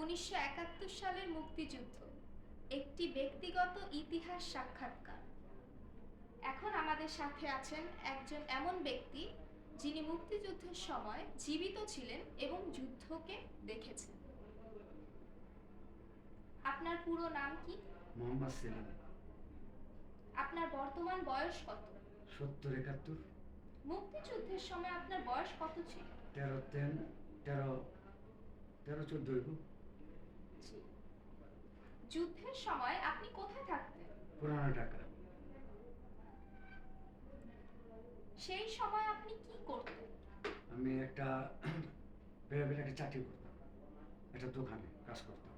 1971 সালের মুক্তিযুদ্ধ একটি ব্যক্তিগত ইতিহাস সাক্ষাৎকার। এখন আমাদের সাথে আছেন একজন এমন ব্যক্তি যিনি মুক্তিযুদ্ধের সময় জীবিত ছিলেন এবং যুদ্ধকে দেখেছেন। আপনার পুরো নাম কি? মোহাম্মদ সেলিম। আপনার বর্তমান বয়স কত? 70-71। মুক্তিযুদ্ধের সময় আপনার বয়স কত ছিল? 13-14। যুদ্ধের সময় আপনি কোথায় থাকতেন? পুরানো ঢাকা। সেই সময় আপনি কি করতেন? আমি একটা প্রাইভেট একটা চাকরি করতাম, একটা দোকানে কাজ করতাম।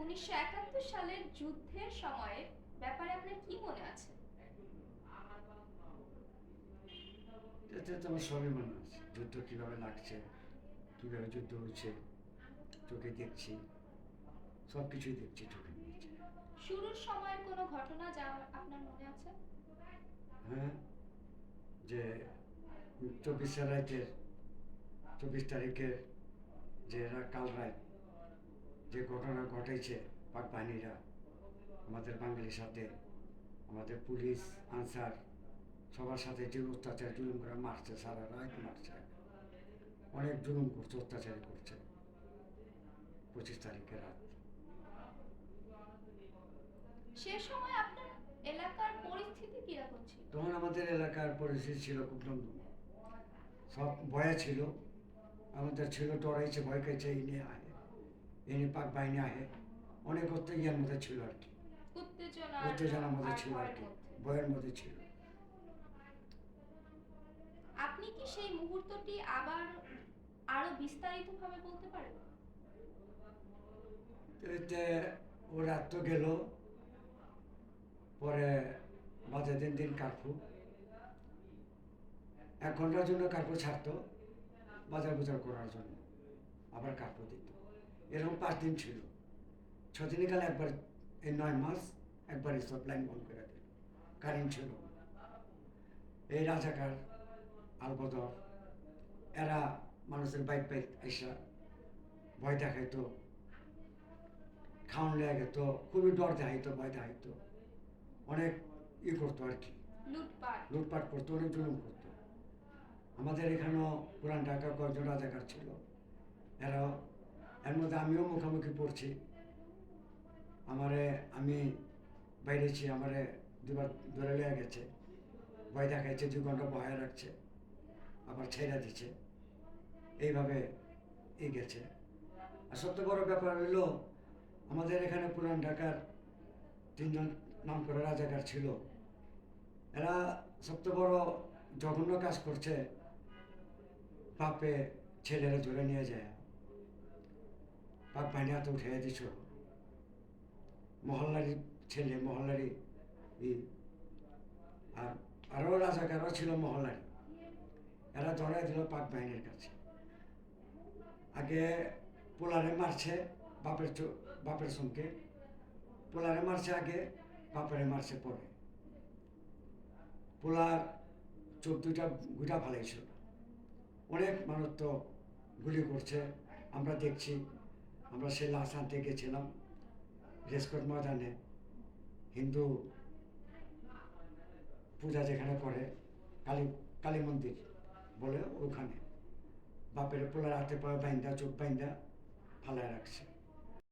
1971 সালের যুদ্ধের সময়ের ব্যাপারে আপনার কি মনে আছে? এতে তো আমার সবই মনে আছে, যুদ্ধ কীভাবে লাগছে, কীভাবে যুদ্ধ হচ্ছে, চোখে দেখছি, সব কিছুই দেখছি চোখে নিয়েছে। শুরুর সময়ের কোনো ঘটনা যা আপনার মনে আছে? হ্যাঁ, যে 24 রাতের 24 তারিখের যে কাল রাত যে ঘটনা ঘটেছে, পাক বাহিনীরা আমাদের বাঙালির সাথে, আমাদের পুলিশ আনসার সবার সাথে যে অত্যাচার জুলুম করে মারছে, সারা রাত মারছে, অনেক জুলুম করছে, অত্যাচার করছে 25 তারিখের রাত। সে সময় আপনার এলাকার পরিস্থিতি কিরকম ছিল? তখন আমাদের এলাকার পরিস্থিতি ছিল খুব নন্দন, সব ভয়ে ছিল, আমাদের ছিল ডরাইছে, ভয় খাইছে, এই নিয়ে আহে, এই নিয়ে পাক বাহিনী আহে, অনেক ইয়ের মধ্যে ছিল আর কি, উত্তেজনার মধ্যে ছিল আর কি, ভয়ের মধ্যে ছিল। আপনি কি সেই মুহূর্তটি আবার আরো বিস্তারিতভাবে বলতে পারেন? এতে ও রাত তো গেল, পরে বাজে দিন দিন কার্ফু, 1 ঘন্টার জন্য কার্ফু ছাড়তো বাজার বাজার করার জন্য, আবার কার্ফু দিত, এরকম 5 দিন ছিল। 6 দিনই কাল একবার, এই 9 মাস একবার সব লাইন বন্ধ করে দিল, কারেন্ট ছিল। এই রাজাকার আলবদর এরা মানুষের বাইক বাইক এসা ভয় দেখাইতো, খাওয়ান লেগে যেত, খুবই ডর দেখাইতো, ভয় দেখাইতো, অনেক করতো আর কি, লুটপাট করতো, অনেক জুলুম করতো। আমাদের এখানেও পুরান ঢাকা কয়েকজন রাজাকার ছিল, এরাও, এর মধ্যে আমিও মুখোমুখি পড়ছি। আমি বাইরেছি, আমারে দুবার ধরে লেগে গেছে, ভয় দেখাইছে, 2 ঘন্টা বহায় রাখছে, আবার ছেড়ে দিচ্ছে, এইভাবে গেছে। আর সবচেয়ে বড় ব্যাপার হইল, আমাদের এখানে পুরান ঢাকার 3 জন নাম করে রাজাকার ছিল, এরা সবচেয়ে বড় জঘন্য কাজ করছে, বাপে ছেলেরা ধরে নিয়ে যায়, বাপ বাহিনী হাতে উঠে দিছ, মহল্লারই ছেলে, মহল্লারই আর আরও রাজাকারও ছিল মহল্লারই, এরা ধরে দিল পাক বাহিনীর কাছে। আগে পোলারে মারছে বাপের সঙ্গে, পোলারে মারছে আগে, বাপেরে মারছে পরে। পোলার চোখ 2টা গুটা ফালাইছিল, অনেক মানুষ তো গুলি করছে, আমরা দেখছি। আমরা সে লাশ আনতে গেছিলাম রেসকোর্ট ময়দানে, হিন্দু পূজা যেখানে করে, কালী মন্দির বলে, ওখানে বাপের পোলার হাতে পায়ে বাইন্দা, চোখ বাইন্দা ফালায় রাখছে।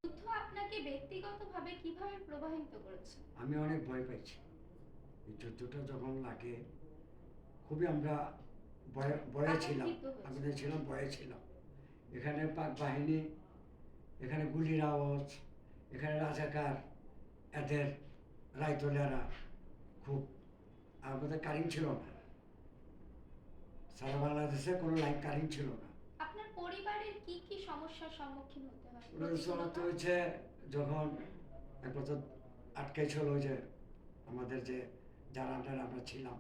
যুদ্ধ আপনাকে ব্যক্তিগতভাবে কিভাবে প্রভাবিত করেছে? আমি অনেক ভয় পাইছি, এই যুদ্ধটা যখন লাগে খুবই আমরা ভয়ে ছিলাম, আমাদের ছিলাম, ভয়ে ছিলাম। এখানে পাক বাহিনী, এখানে গুলির আওয়াজ, এখানে রাজাকার, এদের রায়তলেরা খুব, আমাদের কারেন্ট ছিল না, সারা বাংলাদেশে কোনো লাইন কারেন্ট ছিল না। আপনার পরিবারের কি কি সমস্যার সম্মুখীন হতে হয়? সমস্যা হয়েছে যখন এক বছর আটকে ছিল, ওই যে আমাদের যে যারা আমরা ছিলাম,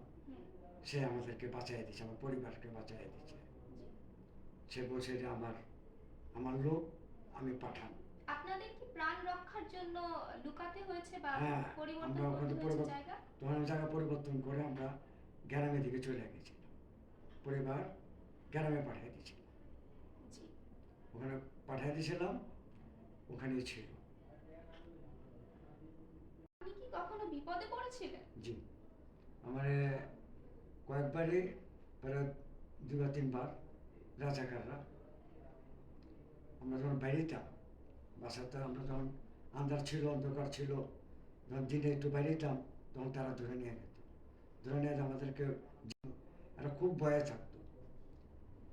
সে আমাদেরকে বাঁচাই দিচ্ছে, আমার পরিবারকে বাঁচাই দিচ্ছে। সে বলছে যে আমার লোক, আমি পাঠান। আপনাদের কি প্রাণ রক্ষার জন্য লুকাতে হয়েছে বা হ্যাঁ, পরিবর্তন করতে হয়েছে জায়গা? তখন আমি জায়গা পরিবর্তন করে আমরা গ্রামের দিকে চলে গেছিলাম, পরিবার গ্রামে পাঠিয়ে দিয়েছিলাম, ওখানে পাঠিয়ে দিয়েছিলাম। ওখানেই ছিল। আপনি কি কখনো বিপদে পড়েছিলেন? জি, আমার কয়েকবারই, প্রায় 2 বা 3 বার রাজাকাররা, আমরা যখন বেরিয়েতাম বাসাতে, আমরা যখন আন্ধার ছিল, অন্ধকার ছিল, যখন দিনে একটু বেরিয়েতাম, তখন তারা ধরে নিয়ে যেত। ধরে নিয়ে আমাদেরকে, এরা খুব ভয়ে থাকতো,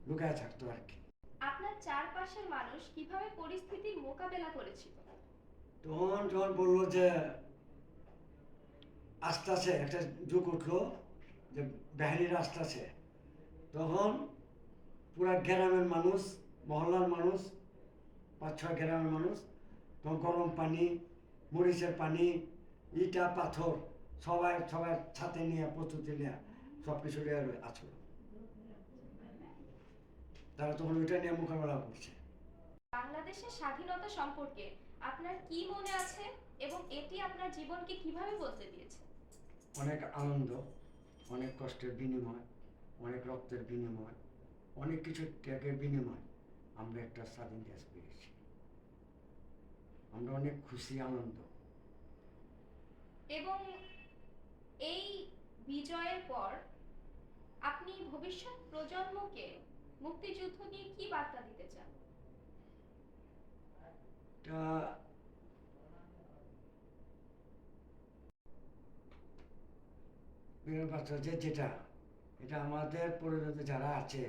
লুকায় থাকতো আর কি। আপনার চারপাশের মানুষ কিভাবে পরিস্থিতির মোকাবেলা করেছিল? তখন যখন বললো যে আস্তে আস্তে একটা যুগ উঠলো যে বাহিনীর আসতেছে, তখন পুরা গ্রামের মানুষ, মহল্লার মানুষ, 5-6 গ্রামের মানুষ, তখন গরম পানি, মরিচের পানি, ইটা পাথর, সবাই সবার ছাতে নিয়ে, প্রস্তুতি নিয়ে, সব কিছু নিয়ে আসলো। তারা তখন ওইটা নিয়ে মোকাবেলা করছে। বাংলাদেশের স্বাধীনতা সম্পর্কে আপনার কি মনে আছে এবং এটি আপনার জীবনকে কিভাবে বদলে দিয়েছে? অনেক আনন্দ, অনেক কষ্টের বিনিময়, অনেক রক্তের বিনিময়, অনেক কিছু ত্যাগের বিনিময় আমরা একটা স্বাধীন দেশ পেয়েছি। আমরা অনেক খুশি, আনন্দ। এবং এই বিজয়ের পর আপনি ভবিষ্যৎ প্রজন্মকে মুক্তিযুদ্ধ নিয়ে কি বার্তা দিতে চান? এটা বাচ্চা যে যেটা, এটা আমাদের পরিণত যারা আছে,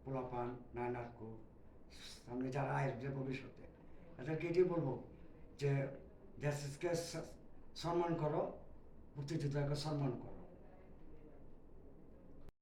পোলাপান, নায়নাক্কু, সামনে যারা আসবে ভবিষ্যতে, তাদেরকে এটাই বলবো যে দেশকে সম্মান করো, মুক্তিযোদ্ধাকে সম্মান করো।